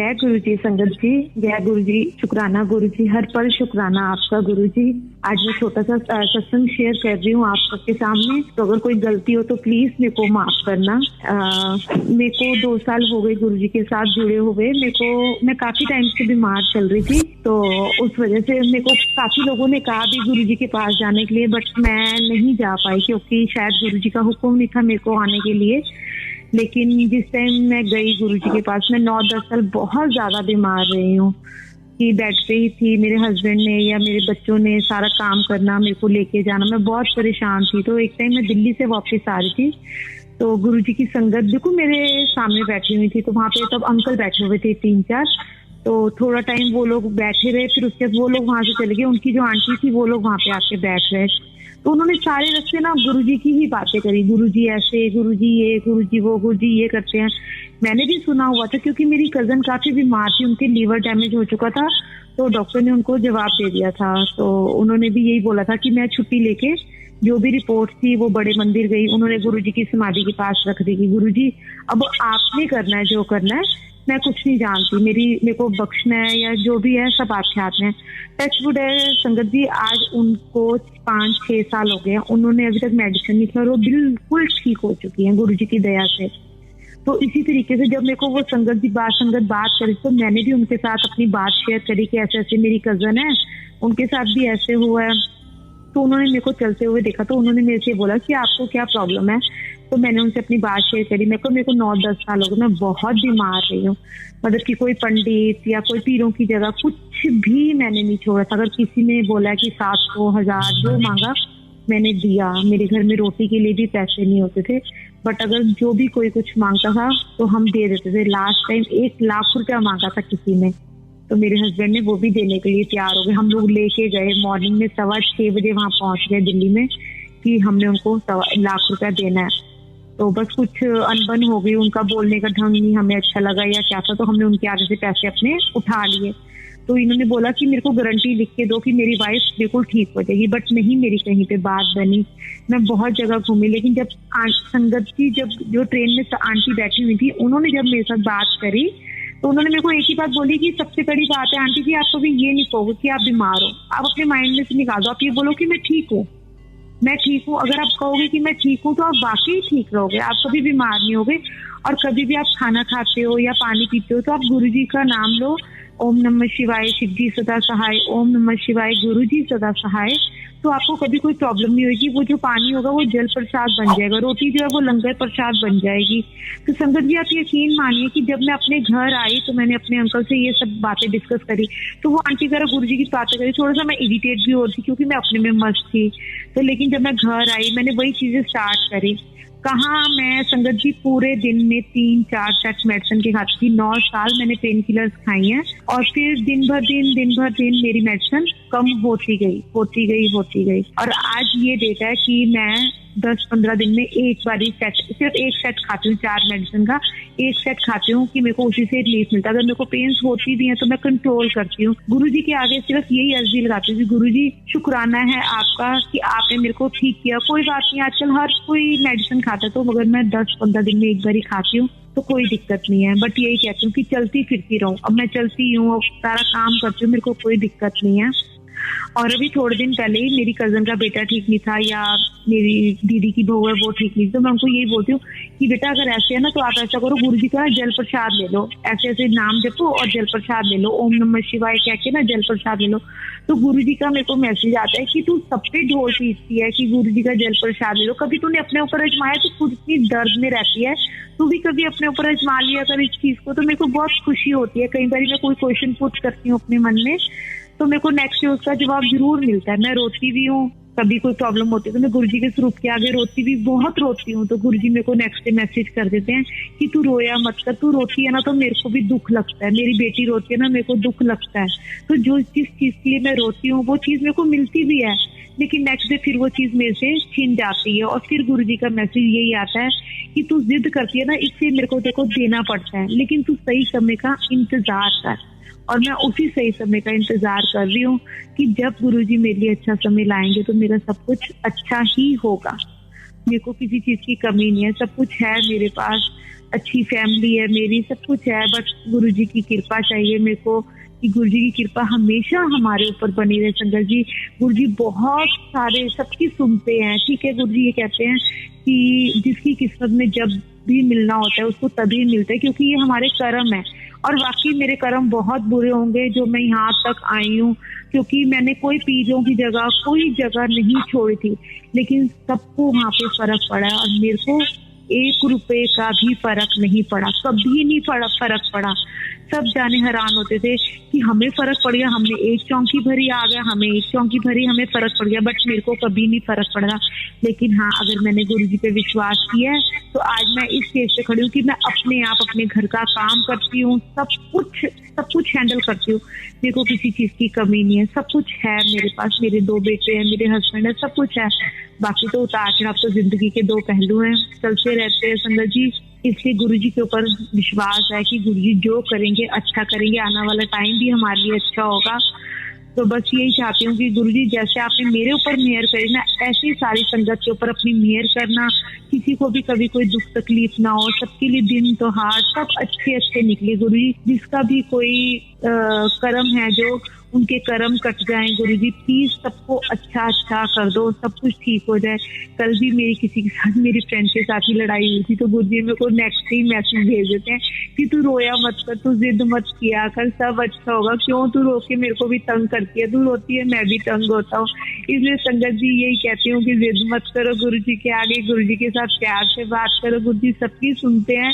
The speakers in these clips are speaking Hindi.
जय गुरु जी संगत जी, जय गुरु जी, शुक्राना गुरु जी, हर पल शुक्राना आपका गुरु जी। आज मैं छोटा सा सत्संग शेयर कर रही हूँ आप सबके सामने, तो अगर कोई गलती हो तो प्लीज मेरे को माफ करना। मेरे को 2 साल हो गए गुरु जी के साथ जुड़े हुए। मैं काफी टाइम से बीमार चल रही थी, तो उस वजह से मेरे को काफी लोगों ने कहा भी गुरु जी के पास जाने के लिए, बट मैं नहीं जा पाई क्योंकि शायद गुरु जी का हुक्म नहीं था मेरे को आने के लिए। लेकिन जिस टाइम मैं गई गुरुजी के पास, मैं 9-10 साल बहुत ज्यादा बीमार रही हूँ कि बेड पे ही थी। मेरे हस्बैंड ने या मेरे बच्चों ने सारा काम करना, मेरे को लेके जाना, मैं बहुत परेशान थी। तो एक टाइम मैं दिल्ली से वापस आ रही थी, तो गुरुजी की संगत देखो मेरे सामने बैठी हुई थी, तो वहाँ पे तब अंकल बैठे हुए थे 3-4। तो थोड़ा टाइम वो लोग बैठे रहे, फिर उसके बाद वो लोग वहां से चले गए। उनकी जो आंटी थी वो लोग वहां पे आके बैठ रहे, तो उन्होंने सारे रस्ते ना गुरुजी की ही बातें करी। गुरुजी ऐसे, गुरुजी ये, गुरुजी वो, गुरुजी ये करते हैं। मैंने भी सुना हुआ था क्योंकि मेरी कजन काफी बीमार थी, उनके लीवर डैमेज हो चुका था, तो डॉक्टर ने उनको जवाब दे दिया था। तो उन्होंने भी यही बोला था कि मैं छुट्टी लेके जो भी रिपोर्ट थी वो बड़े मंदिर गई, उन्होंने गुरुजी की समाधि के पास रख दी कि गुरुजी अब आपने करना है जो करना है, मैं कुछ नहीं जानती, मेरे को बख्शना है या जो भी है सब आपके हाथ में। टचवुड है संगत जी, आज उनको 5-6 साल हो गए, उन्होंने अभी तक मेडिसिन नहीं खाई और वो बिल्कुल ठीक हो चुकी हैं गुरुजी की दया से। तो इसी तरीके से जब मेरे को वो संगत बात करी, तो मैंने भी उनके साथ अपनी बात शेयर करी कि ऐसे ऐसे मेरी कजन है, उनके साथ भी ऐसे हुआ है। तो उन्होंने मेरे को चलते हुए देखा, तो उन्होंने मेरे से बोला कि आपको क्या प्रॉब्लम है। तो मैंने उनसे अपनी बात शेयर करी। मेरे को 9-10 साल हो गए, मैं बहुत बीमार रही हूँ, मतलब कि कोई पंडित या कोई पीरों की जगह कुछ भी मैंने नहीं छोड़ा था। अगर किसी ने बोला कि 700, 1000 जो मांगा मैंने दिया। मेरे घर में रोटी के लिए भी पैसे नहीं होते थे, बट अगर जो भी कोई कुछ मांगता था तो हम दे देते थे। लास्ट टाइम 1 लाख रुपया मांगा था किसी ने, तो मेरे हस्बैंड ने वो भी देने के लिए तैयार हो गए। हम लोग लेके गए, मॉर्निंग में 6:15 बजे वहां पहुंच गए दिल्ली में कि हमने उनको 1 लाख रुपया देना है। तो बस कुछ अनबन हो गई, उनका बोलने का ढंग नहीं हमें अच्छा लगा या क्या था, तो हमने उनके आगे से पैसे अपने उठा लिए। तो इन्होंने बोला कि मेरे को गारंटी लिख के दो कि मेरी वाइफ बिल्कुल ठीक हो जाएगी, बट नहीं, मेरी कहीं पे बात बनी। मैं बहुत जगह घूमी, लेकिन जब संगत जी, जब जो ट्रेन में आंटी बैठी हुई थी, उन्होंने जब मेरे साथ बात करी, तो उन्होंने मेरे को एक ही बात बोली कि सबसे बड़ी बात है आंटी जी, आप कभी ये नहीं कहोगे कि आप बीमार हो, आप अपने माइंड में से निकाल दो, आप ये बोलो कि मैं ठीक हूँ, मैं ठीक हूँ। अगर आप कहोगे कि मैं ठीक हूँ तो आप वाकई ठीक रहोगे, आप कभी बीमार नहीं होगे। और कभी भी आप खाना खाते हो या पानी पीते हो तो आप गुरु जी का नाम लो, ओम नमः शिवाय, शिव जी सदा सहाय, ओम नमः शिवाय, गुरु जी सदा सहाय, तो आपको कभी कोई प्रॉब्लम नहीं होगी। वो जो पानी होगा वो जल प्रसाद बन जाएगा, रोटी जो है वो लंगर प्रसाद बन जाएगी। तो संगत जी आप यकीन मानिए कि जब मैं अपने घर आई तो मैंने अपने अंकल से ये सब बातें डिस्कस करी, तो वो आंटी जरा गुरु जी की बातें करी, थोड़ा सा मैं इरिटेट भी हो रही थी क्योंकि मैं अपने में मस्त थी। तो लेकिन जब मैं घर आई मैंने वही चीजें स्टार्ट करी। कहाँ मैं संगत जी पूरे दिन में 3-4 सेट मेडिसिन के खाती थी। 9 साल मैंने पेन किलर्स खाई हैं, और फिर दिन भर दिन मेरी मेडिसिन कम होती गई। और आज ये डेटा है कि मैं 10-15 दिन में एक बारी सिर्फ एक सेट खाती हूँ, 4 मेडिसिन का एक सेट खाती हूँ कि मेरे को उसी से रिलीफ मिलता है। अगर मेरे को पेन्स होती भी है तो मैं कंट्रोल करती हूँ। गुरु जी के आगे सिर्फ यही अर्जी लगाती हूँ कि गुरु जी शुक्राना है आपका कि आपने मेरे को ठीक किया। कोई बात नहीं, आजकल हर कोई मेडिसिन खाता है, तो अगर मैं 10-15 दिन में एक बारी खाती हूँ तो कोई दिक्कत नहीं है। बट यही कहती हूँ कि चलती फिरती रहूँ। अब मैं चलती हूँ, सारा काम करती हूँ, मेरे को कोई दिक्कत नहीं है। और अभी थोड़े दिन पहले ही मेरी कजन का बेटा ठीक नहीं था, या मेरी दीदी की बहू है वो ठीक नहीं, तो मैं उनको यही बोलती हूँ कि बेटा अगर ऐसे है ना तो आप ऐसा करो, गुरु जी का जल प्रसाद ले लो, ऐसे ऐसे नाम जपो और जल प्रसाद ले लो, ओम नमः शिवाय कह के ना जल प्रसाद ले लो। तो गुरु जी का मेरे को मैसेज आता है कि तू सब पे ढोल पीटती है कि गुरु जी का जल प्रसाद ले लो, कभी तूने अपने ऊपर आजमाया तो खुद इतनी दर्द में रहती है, तू भी कभी अपने ऊपर आजमा लिया कर इस चीज को। तो मेरे को बहुत खुशी होती है, कई बार मैं कोई क्वेश्चन पुट करती हूँ अपने मन में, तो मेरे को नेक्स्ट डे उसका जवाब जरूर मिलता है। मैं रोती भी हूँ, कभी कोई प्रॉब्लम होती है तो मैं गुरुजी के स्वरूप के आगे रोती भी, बहुत रोती हूँ, तो गुरुजी मेरे को नेक्स्ट डे मैसेज कर देते हैं कि तू रोया मत कर, तू रोती है ना तो मेरे को भी दुख लगता है, मेरी बेटी रोती है ना मेरे को दुख लगता है। तो जो जिस चीज के लिए मैं रोती हूँ वो चीज मेरे को मिलती भी है, लेकिन नेक्स्ट डे फिर वो चीज मेरे से छीन जाती है। और फिर गुरुजी का मैसेज यही आता है कि तू जिद करती है ना, इससे मेरे को देखो देना पड़ता है, लेकिन तू सही समय का इंतजार कर। और मैं उसी सही समय का इंतजार कर रही हूँ कि जब गुरुजी मेरे लिए अच्छा समय लाएंगे तो मेरा सब कुछ अच्छा ही होगा। मेरे को किसी चीज की कमी नहीं है, सब कुछ है मेरे पास, अच्छी फैमिली है मेरी, सब कुछ है। बट गुरुजी की कृपा चाहिए मेरे को, कि गुरुजी की कृपा हमेशा हमारे ऊपर बनी रहे। संगत जी, गुरुजी बहुत सारे सबकी सुनते हैं, ठीक है। गुरुजी ये कहते हैं कि जिसकी किस्मत में जब भी मिलना होता है उसको तभी मिलता है, क्योंकि ये हमारे कर्म है। और वाकई मेरे कर्म बहुत बुरे होंगे जो मैं यहाँ तक आई हूँ, क्योंकि मैंने कोई पीरों की जगह कोई जगह नहीं छोड़ी थी, लेकिन सबको वहाँ पे फर्क पड़ा और मेरे को 1 रुपए का भी फर्क नहीं पड़ा, कभी नहीं फर्क पड़ा। सब जाने हैरान होते थे कि हमें फर्क पड़ गया, हमने 1 चौंकी भरी आ गया, हमें 1 चौंकी भरी हमें फर्क पड़ गया, बट मेरे को कभी नहीं फर्क पड़ रहा। लेकिन हाँ, अगर मैंने गुरुजी पे विश्वास किया है तो आज मैं इस स्टेज पे खड़ी हूँ कि मैं अपने आप अपने घर का काम करती हूँ, सब कुछ हैंडल करती हूँ। मेरे को किसी चीज की कमी नहीं है, सब कुछ है मेरे पास, मेरे 2 बेटे हैं, मेरे हस्बैंड है, सब कुछ है। बाकी तो उतार चढ़ाव तो जिंदगी के 2 पहलू हैं, चलते रहते हैं संगत जी। इसलिए गुरुजी के ऊपर विश्वास है कि गुरुजी जो करेंगे अच्छा करेंगे, आने वाला टाइम भी हमारे लिए अच्छा होगा। तो बस यही चाहती हूँ कि गुरुजी जैसे आपने मेरे ऊपर मेहर करी ना, ऐसी सारी संगत के ऊपर अपनी मेहर करना, किसी को भी कभी कोई दुख तकलीफ ना हो, सबके लिए दिन त्योहार सब अच्छे निकले गुरुजी। जिसका भी कोई कर्म है जो उनके कर्म कट जाएं गुरुजी, प्लीज सबको अच्छा कर दो, सब कुछ ठीक हो जाए। कल भी मेरी किसी के साथ, मेरी फ्रेंड के साथ ही लड़ाई हुई थी, तो गुरुजी मेरे को नेक्स्ट ही मैसेज भेज देते हैं कि तू रोया मत कर, तू जिद मत किया कर, सब अच्छा होगा, क्यों तू रो के मेरे को भी तंग करती है, तू रोती है मैं भी तंग होता हूँ। इसलिए संगत जी यही कहती हूँ कि जिद मत करो गुरुजी के आगे, गुरुजी के साथ प्यार से बात करो, गुरुजी सबकी सुनते हैं।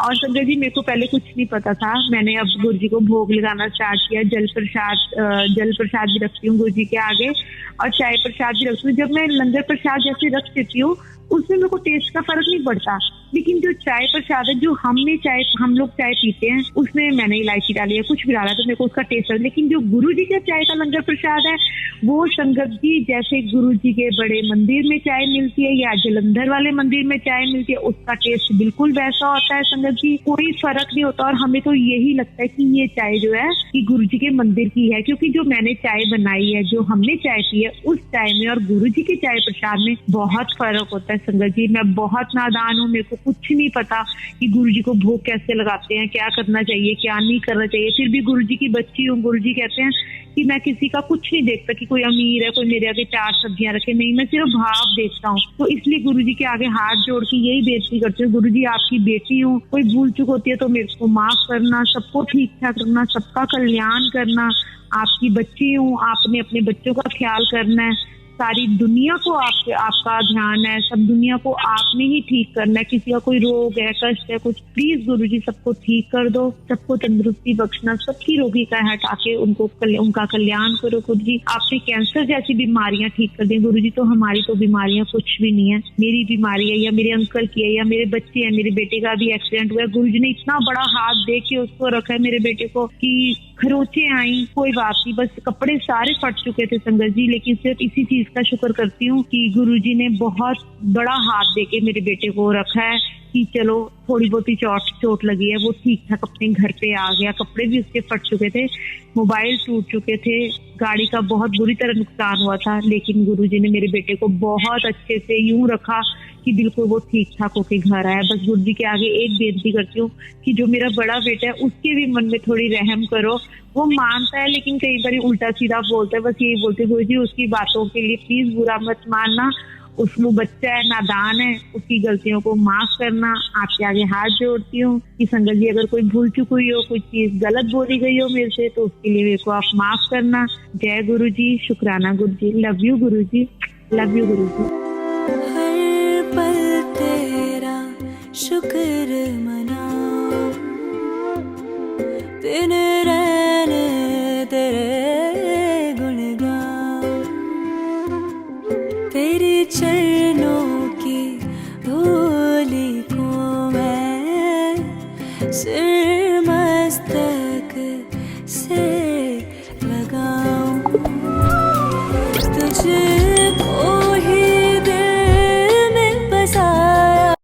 और संगत जी, मेरे को पहले कुछ नहीं पता था, मैंने अब गुरुजी को भोग लगाना स्टार्ट किया। जल प्रसाद भी रखती हूँ गुरुजी के आगे और चाय प्रसाद भी रखती हूँ। जब मैं लंगर प्रसाद जैसे रख देती हूँ उसमें मेरे को टेस्ट का फर्क नहीं पड़ता, लेकिन जो चाय प्रसाद है, जो हम लोग चाय पीते हैं, उसमें मैंने इलायची डाली है, कुछ भी डाला तो मेरे को उसका टेस्ट है। लेकिन जो गुरुजी का चाय का लंगर प्रसाद है, वो संगत जी जैसे गुरुजी के बड़े मंदिर में चाय मिलती है या जलंधर वाले मंदिर में चाय मिलती है, उसका टेस्ट बिल्कुल वैसा होता है संगत जी, कोई फर्क नहीं होता। और हमें तो यही लगता है कि ये चाय जो है कि गुरुजी के मंदिर की है, क्योंकि जो मैंने चाय बनाई है, जो हमने चाय पी है, उस चाय में और गुरुजी के चाय प्रसाद में बहुत फर्क होता है संगत जी। मैं बहुत नादान हूँ, मेरे को कुछ नहीं पता कि गुरुजी को भोग कैसे लगाते हैं, क्या करना चाहिए क्या नहीं करना चाहिए। फिर भी गुरुजी की बच्ची हूँ। गुरुजी कहते हैं कि मैं किसी का कुछ नहीं देखता कि कोई अमीर है, कोई मेरे आगे 4 सब्जियां रखे, नहीं, मैं सिर्फ भाव देखता हूँ। तो इसलिए गुरुजी के आगे हाथ जोड़ के यही बेनती करती हूँ, गुरुजी आपकी बेटी हूँ, कोई भूल चूक होती है तो मेरे को माफ करना, सबको ठीक ठाक रखना, सबका कल्याण करना। आपकी बच्ची हूँ, आपने अपने बच्चों का ख्याल करना है, सारी दुनिया को आपका ध्यान है, सब दुनिया को आपने ही ठीक करना है। किसी का कोई रोग है, कष्ट है, कुछ, प्लीज गुरुजी सबको ठीक कर दो, सबको तंदुरुस्ती बख्शना, सबकी रोगी का हटा के उनका कल्याण करो गुरुजी। आपने कैंसर जैसी बीमारियां ठीक कर दी गुरुजी, तो हमारी तो बीमारियां कुछ भी नहीं है। मेरी बीमारी है या मेरे अंकल की है या मेरे बच्चे हैं, मेरे बेटे का भी एक्सीडेंट हुआ, गुरुजी ने इतना बड़ा हाथ दे के उसको रखा है मेरे बेटे को कि खरोचे आई, कोई बात नहीं, बस कपड़े सारे फट चुके थे संगत जी, लेकिन सिर्फ इसी चीज का शुक्र करती हूँ कि गुरुजी ने बहुत बड़ा हाथ देके मेरे बेटे को रखा है कि चलो थोड़ी बहुत ही चोट लगी है, वो ठीक ठाक अपने घर पे आ गया। कपड़े भी उसके फट चुके थे, मोबाइल टूट चुके थे, गाड़ी का बहुत बुरी तरह नुकसान हुआ था, लेकिन गुरुजी ने मेरे बेटे को बहुत अच्छे से यूं रखा कि बिल्कुल वो ठीक ठाक होके घर आया। बस गुरुजी के आगे एक बेनती करती हूँ कि जो मेरा बड़ा बेटा है उसके भी मन में थोड़ी रहम करो। वो मानता है लेकिन कई बार उल्टा सीधा बोलता है, बस यही बोलते गुरुजी उसकी बातों के लिए प्लीज बुरा मत मानना, वो बच्चा है, नादान है, उसकी गलतियों को माफ करना। आपके आगे हाथ जोड़ती हूँ कि संगत जी अगर कोई भूल चुक हुई हो, कोई चीज गलत बोली गई हो मेरे से, तो उसके लिए मेरे को आप माफ करना। जय गुरुजी, शुक्राना Guruji, love you Guruji, love you Guruji. हर पल तेरा शुक्र मनाओ, दिन रहने तेरे गुण गाओ, तेरे चरणों की धूली को मैं सिर